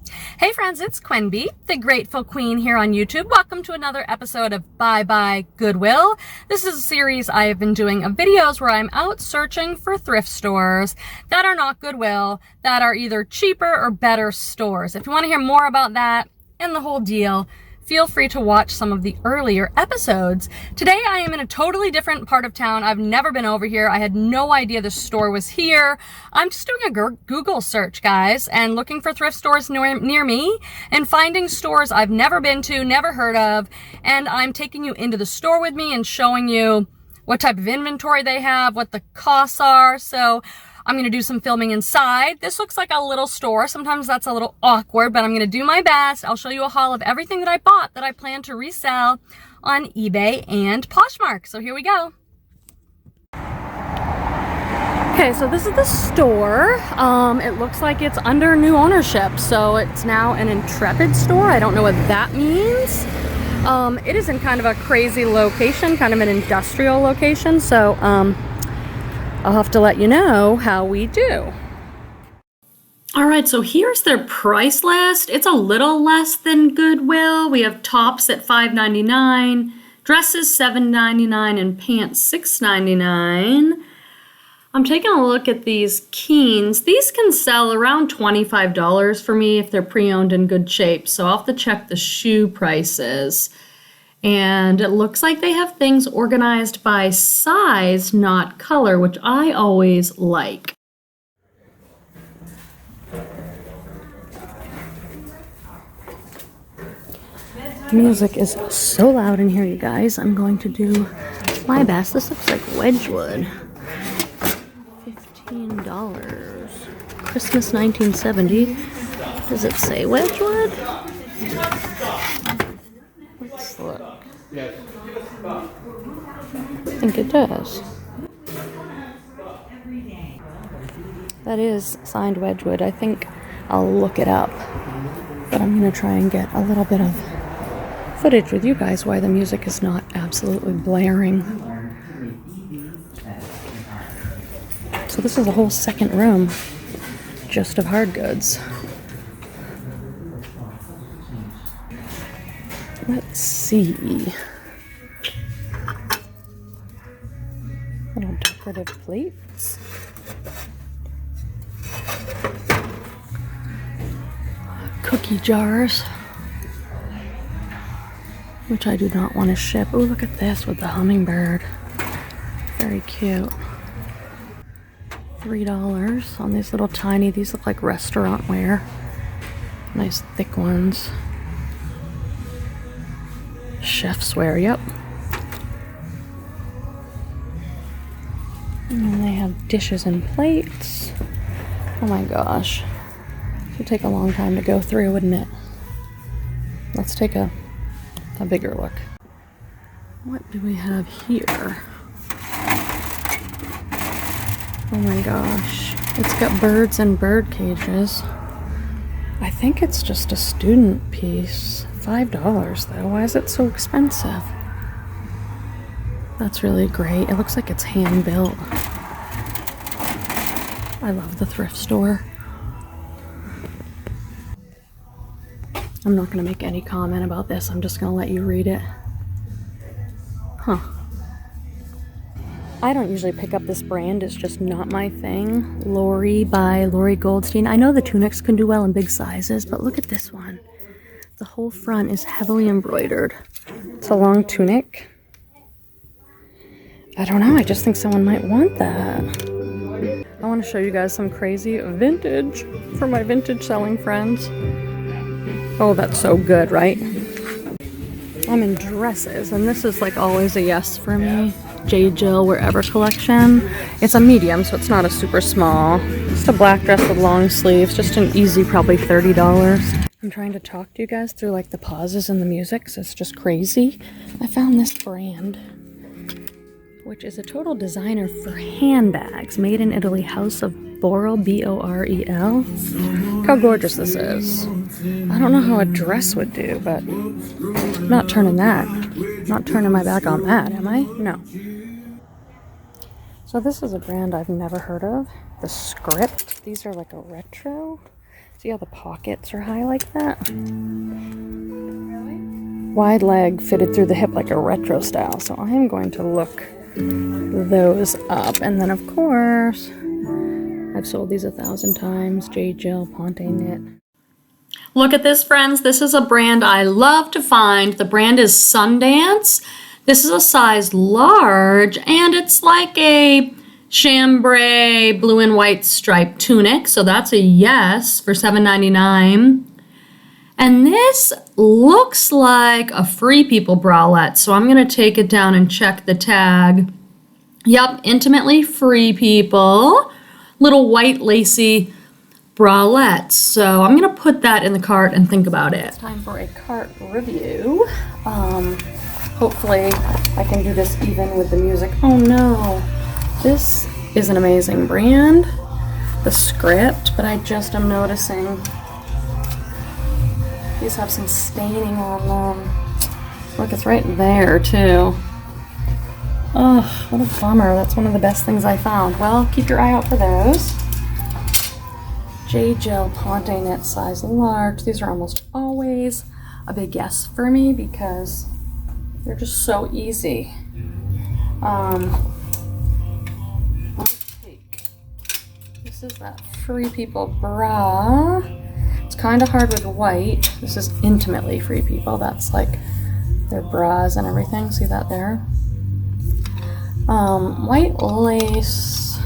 Hey friends, it's Quenby, the Grateful Queen here on YouTube. Welcome to another episode of Bye Bye Goodwill. This is a series I have been doing of videos where I'm out searching for thrift stores that are not Goodwill, that are either cheaper or better stores. If you want to hear more about that and the whole deal, feel free to watch some of the earlier episodes. Today I am in a totally different part of town. I've never been over here. I had no idea the store was here. I'm just doing a Google search, guys, and looking for thrift stores near me and finding stores I've never been to, never heard of, and I'm taking you into the store with me and showing you what type of inventory they have, what the costs are. So I'm going to do some filming inside. This looks like a little store. Sometimes that's a little awkward, but I'm going to do my best. I'll show you a haul of everything that I bought that I plan to resell on eBay and Poshmark. So here we go. Okay, so this is the store. It looks like it's under new ownership, so it's now an Intrepid store. I don't know what that means. It is in kind of a crazy location, kind of an industrial location, so I'll have to let you know how we do. All right, so here's their price list. It's a little less than Goodwill. We have tops at $5.99, dresses $7.99, and pants $6.99. I'm taking a look at these Keens. These can sell around $25 for me if they're pre-owned in good shape, so I'll have to check the shoe prices. And it looks like they have things organized by size, not color, which I always like. The music is so loud in here, you guys. I'm going to do my best. This looks like Wedgwood. $15. Christmas 1970. Does it say Wedgwood? Let's look. I think it does. That is signed Wedgwood. I think I'll look it up. But I'm going to try and get a little bit of footage with you guys while the music is not absolutely blaring. So this is a whole second room just of hard goods. Let's see. Little decorative plates. Cookie jars, which I do not want to ship. Oh, look at this with the hummingbird. Very cute. $3 on these little tiny, these look like restaurant wear. Nice thick ones. Chef's wear, yep. And then they have dishes and plates. Oh my gosh. This would take a long time to go through, wouldn't it? Let's take a bigger look. What do we have here? Oh my gosh. It's got birds and bird cages. I think it's just a student piece. $5 though. Why is it so expensive? That's really great. It looks like it's hand built. I love the thrift store. I'm not going to make any comment about this. I'm just going to let you read it. Huh. I don't usually pick up this brand. It's just not my thing. Lori by Lori Goldstein. I know the tunics can do well in big sizes, but look at this one. The whole front is heavily embroidered. It's a long tunic. I don't know, I just think someone might want that. I want to show you guys some crazy vintage for my vintage selling friends. Oh, that's so good, right? I'm in dresses, and this is like always a yes for me. J. Jill Wherever collection. It's a medium, so it's not a super small. Just a black dress with long sleeves, just an easy probably $30. I'm trying to talk to you guys through like the pauses in the music, so it's just crazy. I found this brand, which is a total designer for handbags, made in Italy, House of Borel, B-O-R-E-L. Look how gorgeous this is. I don't know how a dress would do, but I'm not turning that. Not turning my back on that, am I? No. So this is a brand I've never heard of. The Script. These are like a retro. It's See how the pockets are high like that? Wide leg fitted through the hip like a retro style. So I'm going to look those up. And then of course, I've sold these 1,000 times. Jade Gel, Ponte Knit. Look at this, friends. This is a brand I love to find. The brand is Sundance. This is a size large, and it's like a chambray blue and white striped tunic. So that's a yes for $7.99. And this looks like a Free People bralette. So I'm going to take it down and check the tag. Yep, Intimately Free People. Little white lacy bralette. So I'm going to put that in the cart and think about it. It's time for a cart review. Hopefully I can do this even with the music. Oh no. This is an amazing brand. The script, but I just am noticing these have some staining on them. Look, it's right there too. Oh, what a bummer. That's one of the best things I found. Well, keep your eye out for those. Jade Gel Ponte Knit size large. These are almost always a big yes for me because they're just so easy. This is that Free People bra. It's kind of hard with white. This is Intimately Free People. That's like their bras and everything. See that there? White lace.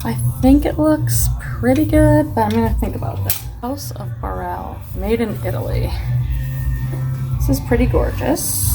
I think it looks pretty good, but I'm gonna think about that. House of Burrell, made in Italy. This is pretty gorgeous.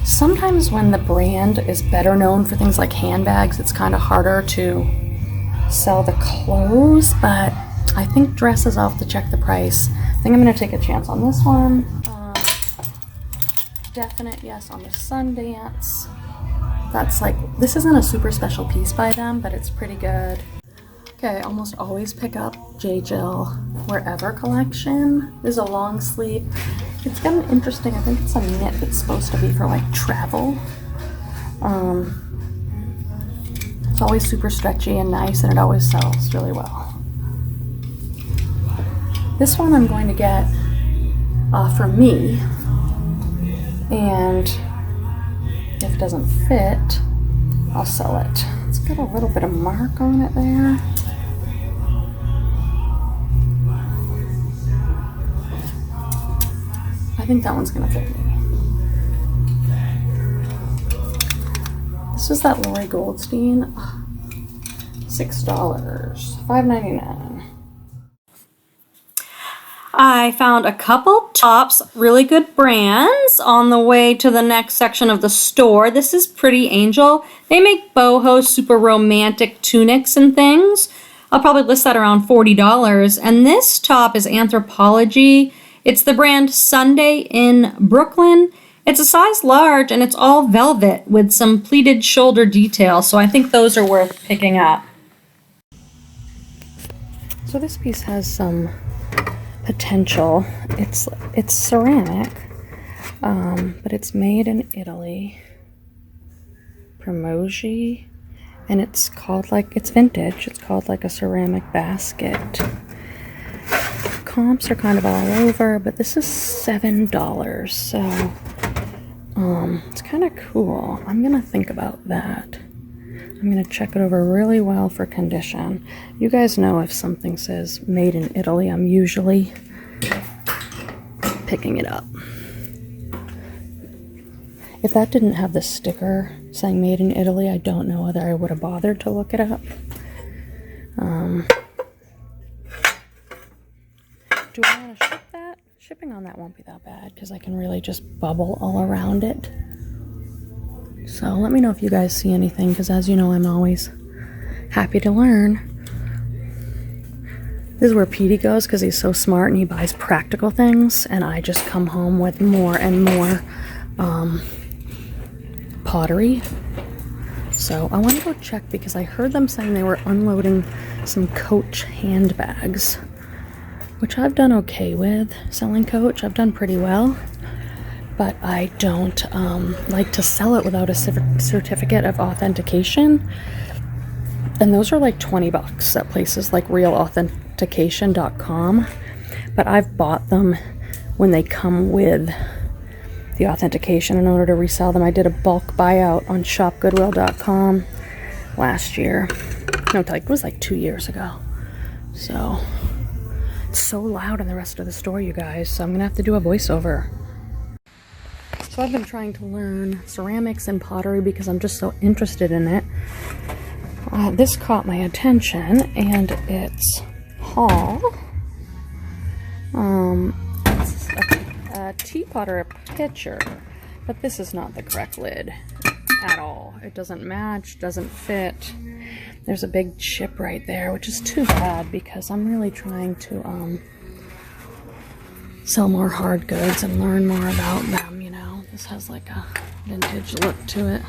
Sometimes when the brand is better known for things like handbags, it's kind of harder to sell the clothes, but I think dresses, I'll have to check the price. I think I'm gonna take a chance on this one. Definite yes on the Sundance. That's like, this isn't a super special piece by them, but it's pretty good. Okay, I almost always pick up Jade Gel Wherever collection. This is a long sleeve. It's got an interesting, I think it's a knit that's supposed to be for like travel. It's always super stretchy and nice, and it always sells really well. This one I'm going to get for me, and if it doesn't fit, I'll sell it. It's got a little bit of mark on it there. I think that one's gonna fit me. This is that Lori Goldstein. $6, $5.99. I found a couple tops, really good brands, on the way to the next section of the store. This is Pretty Angel. They make boho super romantic tunics and things. I'll probably list that around $40. And this top is Anthropology. It's the brand Sunday in Brooklyn. It's a size large, and it's all velvet with some pleated shoulder detail. So I think those are worth picking up. So this piece has some potential. It's ceramic, but it's made in Italy. Promoji, and it's called like, it's vintage. It's called like a ceramic basket. Comps are kind of all over, but this is $7, so it's kind of cool. I'm gonna think about that. I'm gonna check it over really well for condition. You guys know if something says made in Italy, I'm usually picking it up. If that didn't have the sticker saying made in Italy, I don't know whether I would have bothered to look it up. Do I want to ship that? Shipping on that won't be that bad because I can really just bubble all around it. So let me know if you guys see anything, because as you know, I'm always happy to learn. This is where Petey goes because he's so smart and he buys practical things, and I just come home with more and more pottery. So I want to go check because I heard them saying they were unloading some Coach handbags, which I've done okay with. Selling Coach, I've done pretty well, but I don't like to sell it without a certificate of authentication. And those are like 20 bucks at places like realauthentication.com. But I've bought them when they come with the authentication in order to resell them. I did a bulk buyout on shopgoodwill.com last year. No, it was like 2 years ago. So it's so loud in the rest of the store, you guys, so I'm gonna have to do a voiceover. So I've been trying to learn ceramics and pottery because I'm just so interested in it. This caught my attention, and it's Haul. It's a teapot or a pitcher, but this is not the correct lid at all. It doesn't match, doesn't fit. There's a big chip right there, which is too bad because I'm really trying to sell more hard goods and learn more about them, you know. This has like a vintage look to it.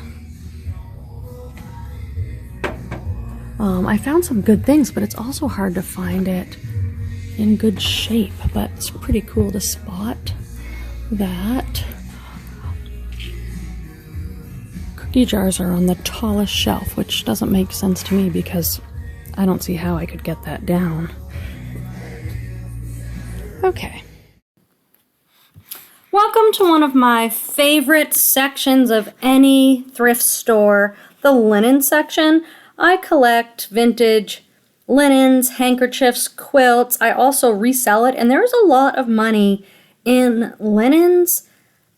I found some good things, but it's also hard to find it in good shape, but it's pretty cool to spot that. Cookie jars are on the tallest shelf, which doesn't make sense to me because I don't see how I could get that down. Okay. Welcome to one of my favorite sections of any thrift store, the linen section. I collect vintage linens, handkerchiefs, quilts. I also resell it, and there's a lot of money in linens.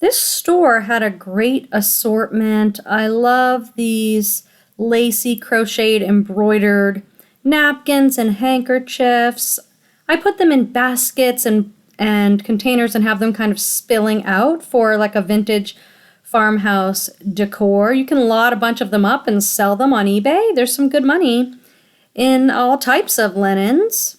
This store had a great assortment. I love these lacy, crocheted, embroidered napkins and handkerchiefs. I put them in baskets and containers and have them kind of spilling out for like a vintage farmhouse decor. You can lot a bunch of them up and sell them on eBay. There's some good money in all types of linens.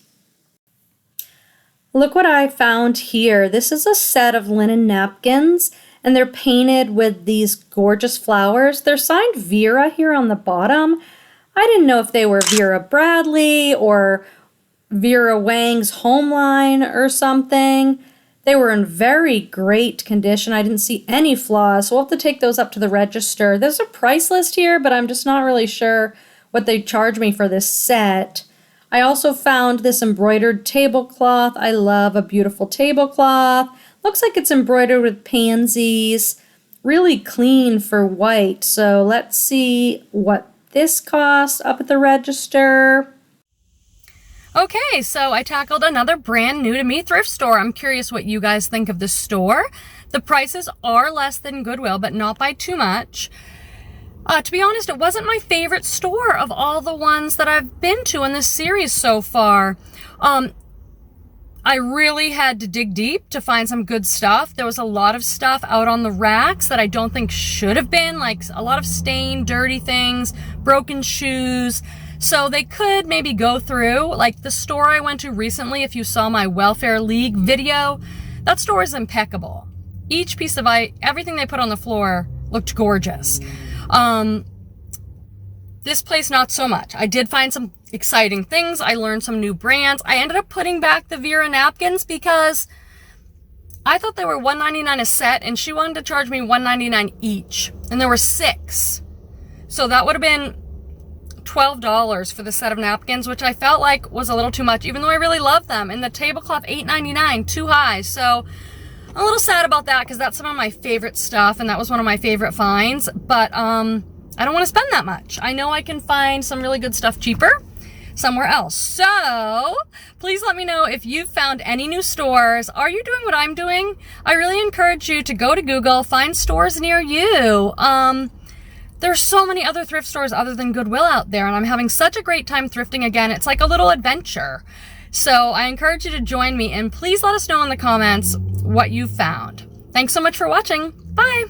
Look what I found here. This is a set of linen napkins, and they're painted with these gorgeous flowers. They're signed Vera here on the bottom. I didn't know if they were Vera Bradley or Vera Wang's home line or something. They were in very great condition. I didn't see any flaws, so we'll have to take those up to the register. There's a price list here, but I'm just not really sure what they charge me for this set. I also found this embroidered tablecloth. I love a beautiful tablecloth. Looks like it's embroidered with pansies. Really clean for white. So let's see what this costs up at the register. Okay, so I tackled another brand new to me thrift store. I'm curious what you guys think of this store. The prices are less than Goodwill, but not by too much. To be honest, it wasn't my favorite store of all the ones that I've been to in this series so far. I really had to dig deep to find some good stuff. There was a lot of stuff out on the racks that I don't think should have been, like a lot of stained, dirty things, broken shoes. So they could maybe go through, like the store I went to recently, if you saw my Welfare League video, that store is impeccable. Each piece of everything they put on the floor looked gorgeous. This place, not so much. I did find some exciting things. I learned some new brands. I ended up putting back the Vera napkins because I thought they were $1.99 a set, and she wanted to charge me $1.99 each, and there were 6. So that would have been $12 for the set of napkins, which I felt like was a little too much, even though I really love them. And the tablecloth, $8.99, too high. So I'm a little sad about that because that's some of my favorite stuff, and that was one of my favorite finds. But I don't want to spend that much. I know I can find some really good stuff cheaper somewhere else. So please let me know if you've found any new stores. Are you doing what I'm doing? I really encourage you to go to Google, find stores near you. There's so many other thrift stores other than Goodwill out there, and I'm having such a great time thrifting again. It's like a little adventure. So I encourage you to join me, and please let us know in the comments what you found. Thanks so much for watching. Bye.